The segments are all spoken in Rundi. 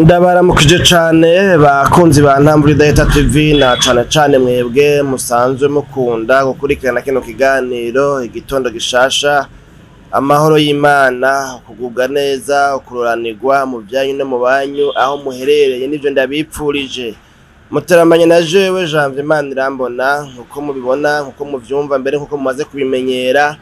Ndabaramukije cane bakunzi ba Ntambwe Data TV na cane mwebwe musanzwe mukunda gukurikirana kino kiganiro igitondo gishasha. Amahoro y'Imana, kugubwa neza, kuroranirwa mu byanyu no mu banyu aho muherereye nivyo ndabipfurije. Muteramanye na jewe Janvier Imana irambona nkuko mubibona nkuko muvyumva mbere nkuko mumaze kubimenyera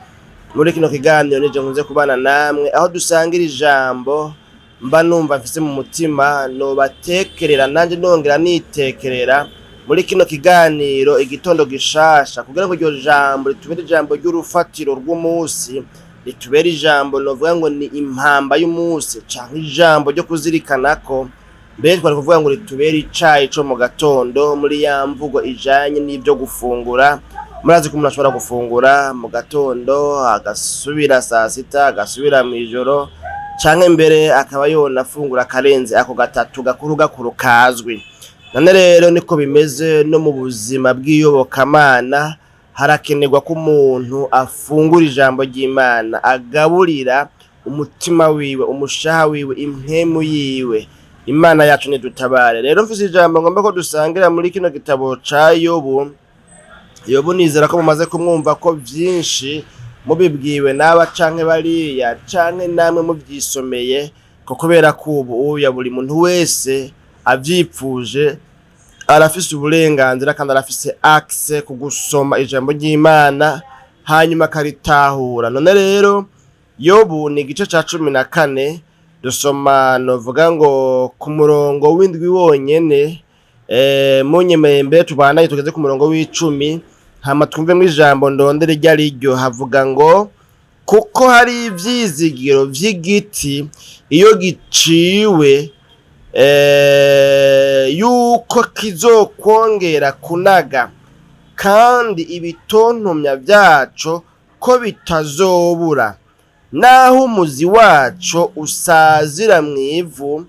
muri kino kiganiro nije nkunze kubana namwe aho dusangira ijambo mba numva mfise mu mutima no batekerera nanje nongera nitekerera muri kino kiganiro igitondo gishasha kugira ngo iryo jambo ritubere ijambo ry'urufatiro rw'umunsi, ritubere ijambo novuga ngo ni impamba y'umunsi canke ijambo ryo kuzirikana ko mbere twari kuvuga ngo ritubere icayi co mu gatondo muri ya mvugo ijanye n'ibyo gufungura. Murazi ko umuntu ashobora gufungura mu gatondo agasubira saa sita agasubira mw'ijoro canke mbere akaba yona afungura karenze ako gatatu gakuru kazwi. None rero niko bimeze no mu buzima bw'iyobokamana, harakenerwa ko umuntu afungura ijambo ry'Imana, agaburira umutima wiwe, umushaha wiwe, impemu yiwe. Imana yacu nidutabare. Rero mfise ijambo ngomba ko dusangira muri kino gitabo ca Yobu nizera ko mumaze kumwumva ko vyinshi mubibwiwe n'aba canke bariya canke namwe muvyisomeye, ko kubera ko ubu buri muntu wese avyipfuje arafise uburenganzira kandi arafise access ku gusoma ijambo ry'Imana hanyuma akaritahura. None rero Yobu ni igice ca 14 dusoma novuga ngo ku murongo w'indwi wonyene, munyemeye mbere tubanaye tugeze ku murongo w'10. Hama twumve mu ijambo ndondere ryo havuga ngo kuko hari ivyizigiro vy'igiti iyo giciwe yuko kizokwongera kunaga, kandi ibitontomya vyaco ko bitazobura, naho umuzi waco usazira mw'ivu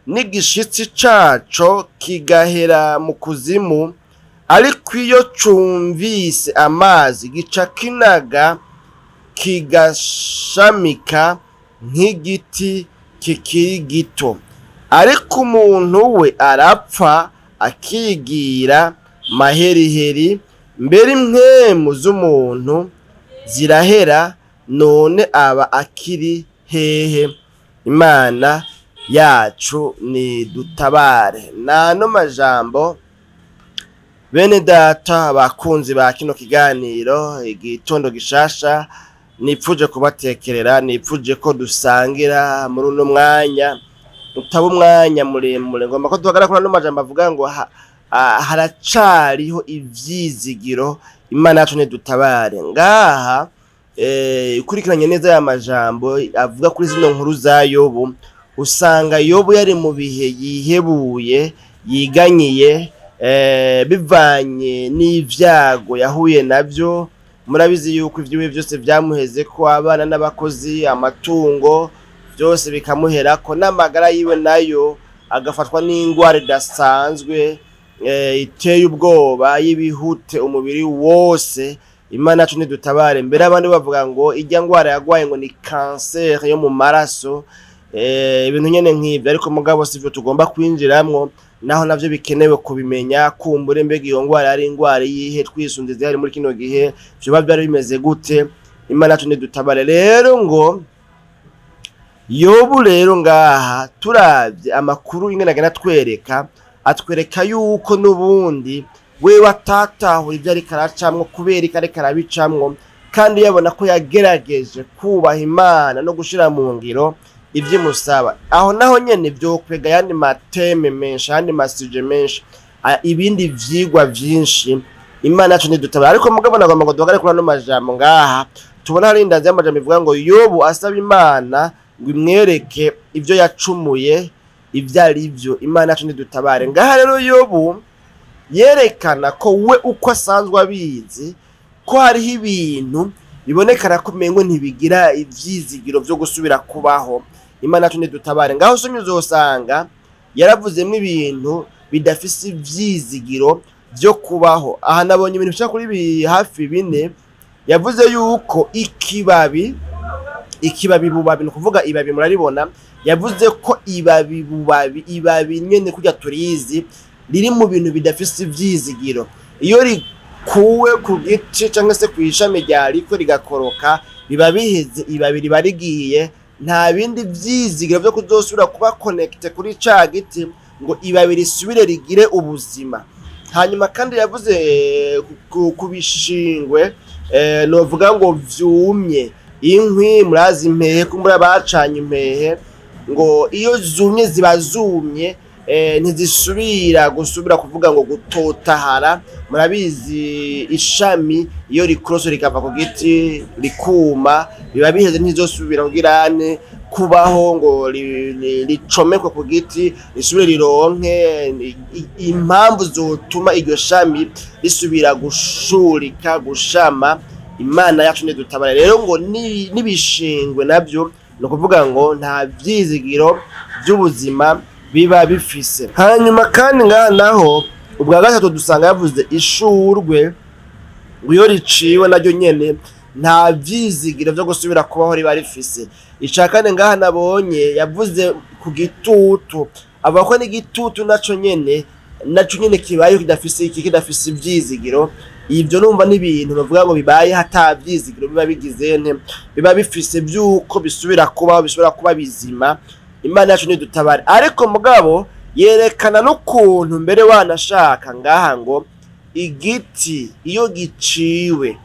n'igishitsi caco kigahera mu kuzimu, ariko iyo cumvise amazi gica kinaga kigashamika nk'igiti kikiri gito. Ariko umuntu we arapfa akigira maheriheri, mbere impwemu z'umuntu zirahera, none aba akiri hehe? Imana yacu ni dutabare. Nano majambo bene data bakunzi ba kino kiganiro igitondo gishasha, nipfuje kubatekerera, nipfuje ko dusangira muri uno mwanya utaba umwanya muremure. Ngomba ko duhagarara no majambo avuga ngo haracariho ivyizigiro. Imana yacu nidutabare. Ngaha ukurikiranye neza ya majambo avuga kuri zino nkuru za Yobu, usanga Yobu yari mu bihe yihebuye, yiganyiye, bivanye n'ivyago yahuye navyo. Murabizi yuko ivyiwe vyose vyamuheze ko abana n'abakozi, amatungo byose bikamuherako, n'amagara yiwe nayo agafatwa n'ingwara idasanzwe iteye ubwoba y'ibihute umubiri wose. Imana yacu nidutabare. Mbere abandi bavuga ngo ijya ngwara yagwaye ngo ni cancer yo mu maraso, ibintu nyene nk'ivyo, ariko mugabo sivyo tugomba kwinjiramwo, naho navyo bikenewe kubimenya. Kumbure mbega iyo ngwara ari ingwara yihe, twisunze zihari muri kino gihe, vyoba byari bimeze gute? Imana yacu nidutabare. Rero ngo Yobu rero ngaha turavye amakuru ingene agenda atwereka yuko n'ubundi we watatahura ivyo ariko aracamwo kubera ariko arabicamwo, kandi yabona ko yagerageje kubaha Imana no gushira mu ngiro ivyimusaba. Aho naho nyene vyokwega yandi mateme menshi, yandi masije menshi, ibindi vyigwa vyinshi. Imana yacu nidutabara. Ariko mugabo nagomba ngo duhagare kuri ano majambo ngaha tubona hari indanzi y'amajambo ivuga ngo Yobu asaba Imana ngo imwereke ivyo yacumuye ivyo ari vyo. Imana yacu nidutabare. Ngaha rero Yobu yerekana ko we uko asanzwe abizi ko hariho ibintu bibonekana ko mengo ntibigira ivyizigiro vyo gusubira kubaho. Imana yacu nidutabare. Ngaho somye uzosanga yaravuzemwo ibintu bidafise ivyizigiro vyo kubaho. Aha nabonye ibintu bishaka kuri hafi 4. Yavuze yuko ikibabi ikibabi bubabi, ni kuvuga ibabi muraribona, yavuze ko ibabi bubabi, ibabi nyene kurya turizi riri mu bintu bidafise ivyizigiro. Iyo rikuwe ku giti canke se kw'ishami ryariko rigakoroka, biba biheze, ibabi riba rigiye, nta bindi vyizigiro vyo kuzosubira kuba connecte kuri ca giti ngo ibabi risubire rigire ubuzima. Hanyuma kandi yavuze ku bishingwe, novuga ngo vyumye, inkwi murazi impehe, kumbura bacanye impehe, ngo iyo zumye ziba zumye, ntizisubira kuvuga ngo gutotahara. Murabizi ishami iyo rikoroso rikava ku giti rikuma, biba biheze, ntizosubira kugirane kubaho ngo ricomekwe ku giti risubire rironke impamvu zotuma iryo shami risubira gushurika, gushama. Imana yacu nidutabara rero, ngo nibishingwe nabyo no kuvuga ngo nta vyizigiro by'ubuzima biba bifise. Hanyuma kandi ngaha naho ubwa gatatu dusanga yavuze ishurwe, iyo riciwe naryo nyene nta vyizigiro vyo gusubira kubaho riba rifise. Icakane ngaha nabonye yavuze ku gitutu, avuga ko n'igitutu naco nyene kibaye kidafise ivyizigiro. Ivyo numva n'ibintu bavuga ngo bibaye hata vyizigiro biba bigize biba bifise vyuko bisubira kuba bizima. Imana yacu nidutabare. Ariko mugabo yerekana n'ukuntu mbere wanashaka ngaha ngo igiti iyo giciwe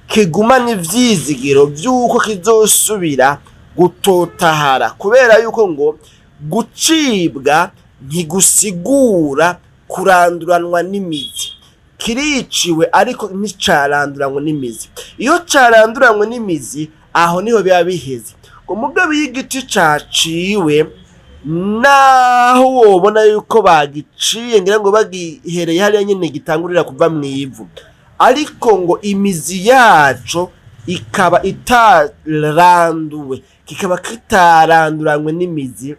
kigumana ivyizigiro vyuko kizosubira gutotahara, kubera yuko ngo gucibwa ntigusigura kuranduranwa n'imizi. Kiriciwe ariko nticaranduranwa n'imizi. Iyo caranduranwe n'imizi, aho niho biba biheze. Ngo mugabo y'igiti caciwe, naho wobona yuko bagiciye ngira ngo bagihereye hariya nyene gitangurira kuva mw'ivu, ariko ngo imizi yaco ikaba itaranduwe, kikaba kitaranduranwe n'imizi,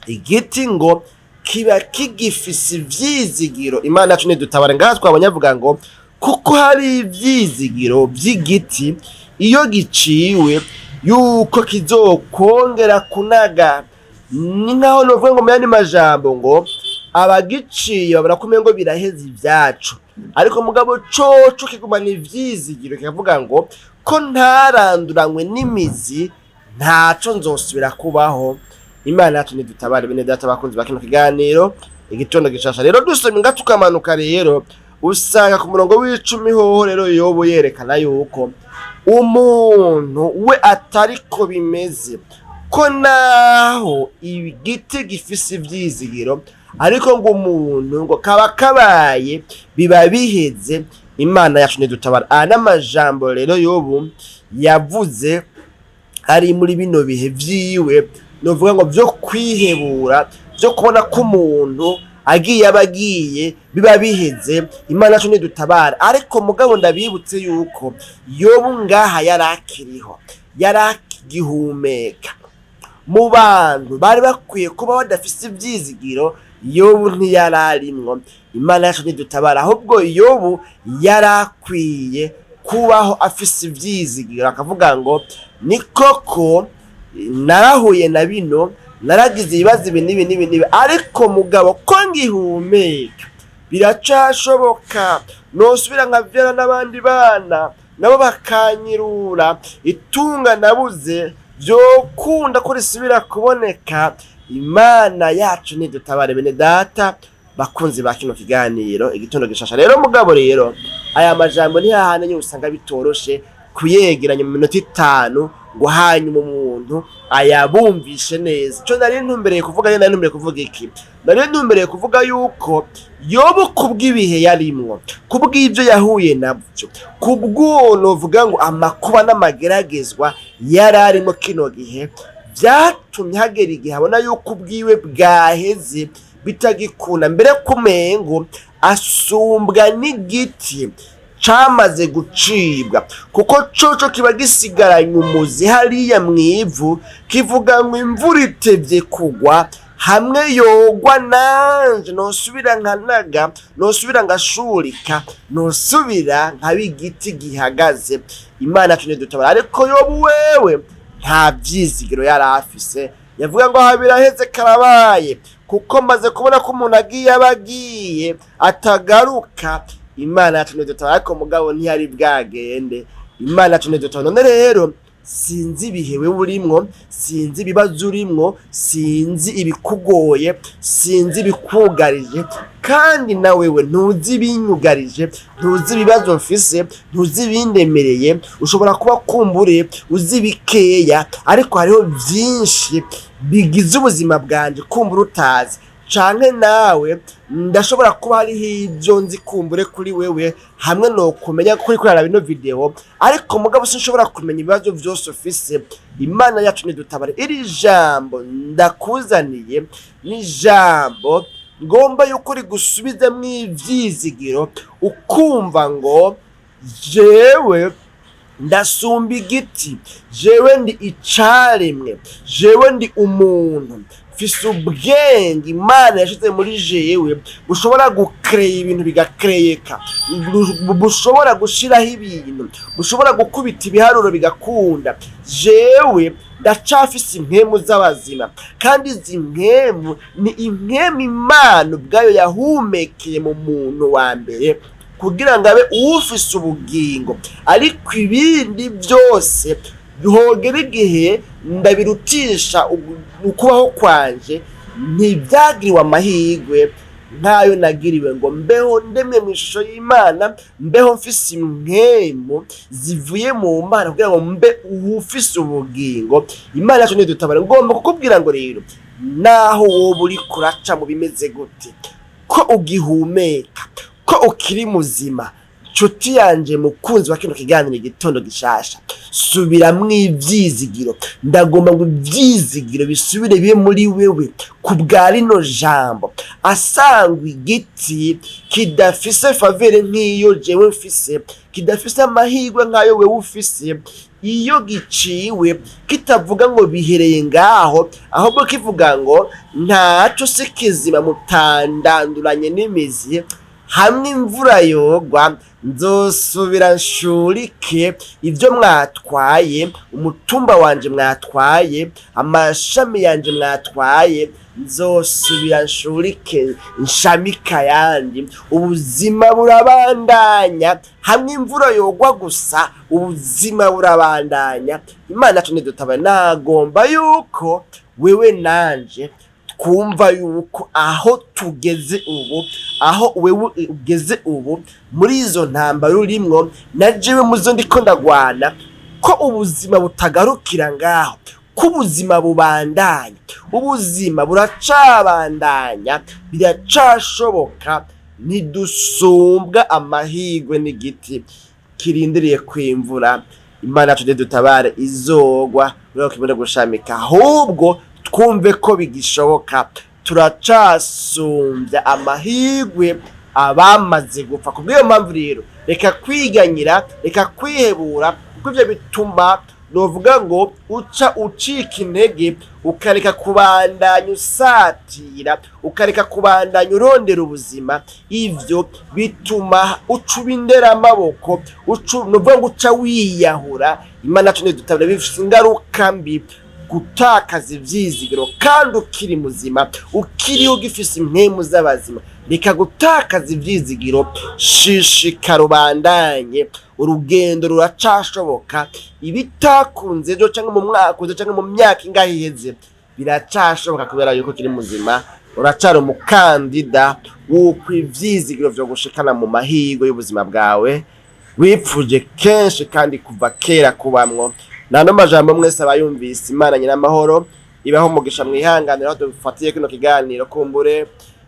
igiti ngo kiba kigifise ivyizigiro. Imana yacu nidutabare. Ngaha twabonye avuga ngo kuko hari ivyizigiro vy'igiti iyo giciwe yuko kizokongera kunaga. Ni nkaho novuga ngo muyandi majambo ngo abagiciye babona kumenya ngo biraheze ivyacu, ariko mugabo coco kigumana ivyizigiro, kikavuga ngo ko ntaranduranywe n'imizi ntaco nzosubira kubaho. Imana yacu nidutabare. Bene data bakunzi bakino kiganiro igitondo gishasha, rero dusomye nga tukamanuka, rero usanga ku murongo w'10 hoho rero Yobu yerekana yuko umuntu we atariko bimeze, ko naho igiti gifise ivyizigiro, ariko ngo umuntu ngo kaba kabaye biba biheze. Imana yacu nidutabara. N'amajambo rero Yobu yavuze ari muri bino bihe vyiwe, novuga ngo vyo kwihebura, vyo kubona ko umuntu agiye biba biheze. Imana yacu nidutabara. Ariko mugabo ndabibutse yuko Yobu ngaha yarakiriho, yarakigihumeka. Mu bantu bari bakwiye kuba badafise ivyizigiro, Yobu ntiyararimwo. Imana yacu nidutabara. Ahubwo Yobu yarakwiye kubaho afise ivyizigiro, akavuga ngo ni koko narahuye na bino, naragize ibibazo ibi n'ibi, ariko mugabo ko ngihumeka biracashoboka, nosubira nkavyara n'abandi bana nabo bakanyirura, itunga nabuze vyokunda ko risubira kuboneka. Imana yacu nidutabare. Bene data bakunzi ba kino kiganiro igitondo gishasha, rero mugabo rero aya majambo ni hahane nyine usanga bitoroshe kuyegeranya mu minota 5 ngo hanyuma umuntu ayabumvishe neza. Cyo nari ntumbereye kuvuga iki? Nari ntumbereye kuvuga yuko Yobu kubw'ibihe yarimwo, kubw'ivyo yahuye nabyo, kubwo novuga ngo amakuba n'amageragezwa yararimo kino gihe, vyatumye hagera igihe abona yuko ubwiwe bwaheze bitagikunda, mbere kumengo asumbwa n'igiti camaze gucibwa, kuko coco kiba gisigaranye umuzi hariya mwivu, kivuga ngo imvura itevye kugwa, hamwe yogwa nanje nosubira nkanaga, nosubira ngashurika, nosubira nk'abigiti gihagaze. Imana yacu nidutabara. Ariko Yobu wewe nta vyizigiro yari afise, yavuga ngo aha biraheze karabaye, kuko maze kubona ko umuntu agiye atagaruka. Imana yacu nidutabara, ariko mugabo ntiyari bwagende. Imana yacu nidutabara. None rero sinzi ibihe wewe urimwo, sinzi ibibazo urimwo, sinzi ibikugoye, sinzi ibikugarije, kandi na wewe ntuzi ibinyugarije, ntuzi ibibazo mfise, ntuzi ibindemereye. Ushobora kuba kumbure uzi bikeya, ariko hariho byinshi bigize ubuzima bwanje kumbura utazi, canke nawe ndashobora kuba hariho ibyo nzi kumbure kuri wewe, hamwe no kumenya kuri kurara bino video, ariko mugabo sinshobora kumenya ibibazo byose ufise. Imana yacu nidutabare. Iri jambo ndakuzaniye ni jambo ngomba yuko rigusubiza mu ivyizigiro, ukumva ngo jewe ndasumba igiti, jewe ndi icaremwe, jewe ndi umuntu mfise ubwenge Imana yashize muri jewe bushobora gukreye ibintu bigakreyeka, bushobora gushiraho ibintu, bushobora gukubita ibiharuro bigakunda. Jewe ndacafise impemu z'abazima, kandi izi mpemu ni impemu Imana ubwayo yahumekeye mu muntu wa mbere kugira ngo abe ufise ubugingo. Ariko ibindi byose bihogera igihe ndabirutisha ukubaho kwanje, ntibyagiriwe amahirwe nkayo nagiriwe ngo mbeho ndemwe mu ishusho y'Imana, mbeho mfise impemu zivuye mu Mana kugira ngo mbe ufise ubugingo. Imana yacu nidutabara. Ngomba kukubwira ngo rero, naho wowe uri kuraca mu bimeze gute, ko ugihumeka, ko ukiri muzima, nshuti yanje mukunzi wa kino kiganiro igitondo gishasha, subira mu ivyizigiro. Ndagomba ngo ivyizigiro bisubire bibe muri wewe ku bwa rino jambo. Asangwa igiti kidafise favere nk'iyo jewe mfise, kidafise amahirwe nk'ayo wewe ufise, iyo giciwe kitavuga ngo bihereye ngaho, ahubwo kivuga ngo ntaco se kizima mutandanduranye n'imizi, hamwe imvura yogwa nzosubira nshurike ibyo mwatwaye, umutumba wanje mwatwaye, amashami yanje mwatwaye, nzosubira nshurike nshamika yandi. Ubuzima burabandanya, hamwe imvura yogwa gusa ubuzima burabandanya. Imana yacu nidutabare. Nagomba yuko wewe nanje twumva yuko aho tugeze ubu, aho wewe ugeze ubu, muri izo ntambara urimwo na jewe muzo ndiko ndagwana, ko ubuzima butagarukira ngaho, ko ubuzima bubandanya. Ubuzima buracabandanya, biracashoboka. Ntidusumbwa amahirwe n'igiti kirindiriye kwimvura. Imana yacu nidutabare izogwa rero kibone gushamika, ahubwo twumve ko bigishoboka. Turacasumbya amahirwe abamaze gupfa. Kubw'iyo mpamvu rero, reka kwiganyira, reka kwihebura, kuko ivyo bituma novuga ngo ucika intege, ukareka kubandanya usatira, ukareka kubandanya urondera ubuzima. Ivyo bituma ucuba indera amaboko, novuga ngo uca wiyahura. Imana yacu nidutabare. Bifise ingaruka mbi gutakaza ivyizigiro, kandi ukiri muzima, ukiriho ugifise impemu z'abazima. Reka gutakaza ivyizigiro, shishikara ubandanye. Urugendo ruracashoboka. Ibitakunze ejo canke mu mwaka uza canke mu myaka ingahe iheze, biracashoboka kubera yuko kiri muzima. Uracari umukandida w'uko ivyizigiro vyo gushikana mu mahirwe y'ubuzima bwawe wipfuje kenshi kandi kuva kera kubamwo. Nano majambo mwese abayumvise, Imana nyina amahoro ibaho umugisha. Mwihanganira aho dufatiye kino kiganiro, kumbure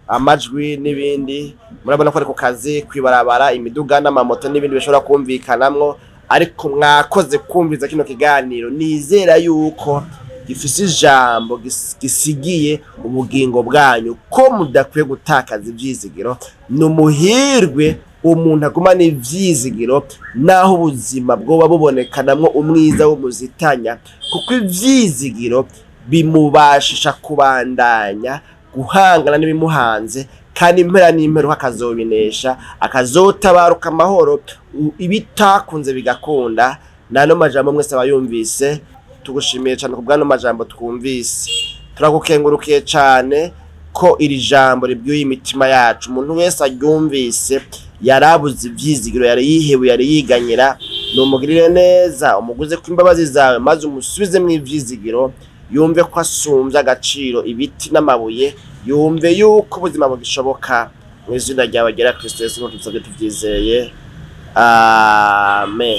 amajwi n'ibindi murabona ko ari ku kazi, kwibarabara, imiduga n'amamoto n'ibindi bishobora kumvikanamwo, ariko mwakoze kumviza kino kiganiro. Nizera yuko gifise ijambo gisigiye ubugingo bwanyu, ko mudakwiye gutakaza ivyizigiro. Numuhirwe umuntu agumana ivyizigiro naho ubuzima bwoba bubonekanamwo umwiza w'umuzitanya, kuko ivyizigiro bimubashisha kubandanya guhangana n'ibimuhanze, kandi impera n'impero akazobinesha, akazotabaruka amahoro, ibitakunze bigakunda. Nano majambo mwese abayumvise, tugushimiye cyane ku bwano majambo twumvise, turagukengurukiye cyane ko iri jambo ribwiye imitima yacu. Umuntu wese aryumvise yarabuze ivyizigiro, yari yihewe, yari yiganyira, numugirire neza, umuguze ku imbabazi zawe, maze umusubize mu ivyizigiro, yumve ko asumvya agaciro ibiti n'amabuye, yumve yuko ubuzima bugishoboka. Mu izina ryawe ryera Kristo Yesu, tuvye tuvyizeye, amen.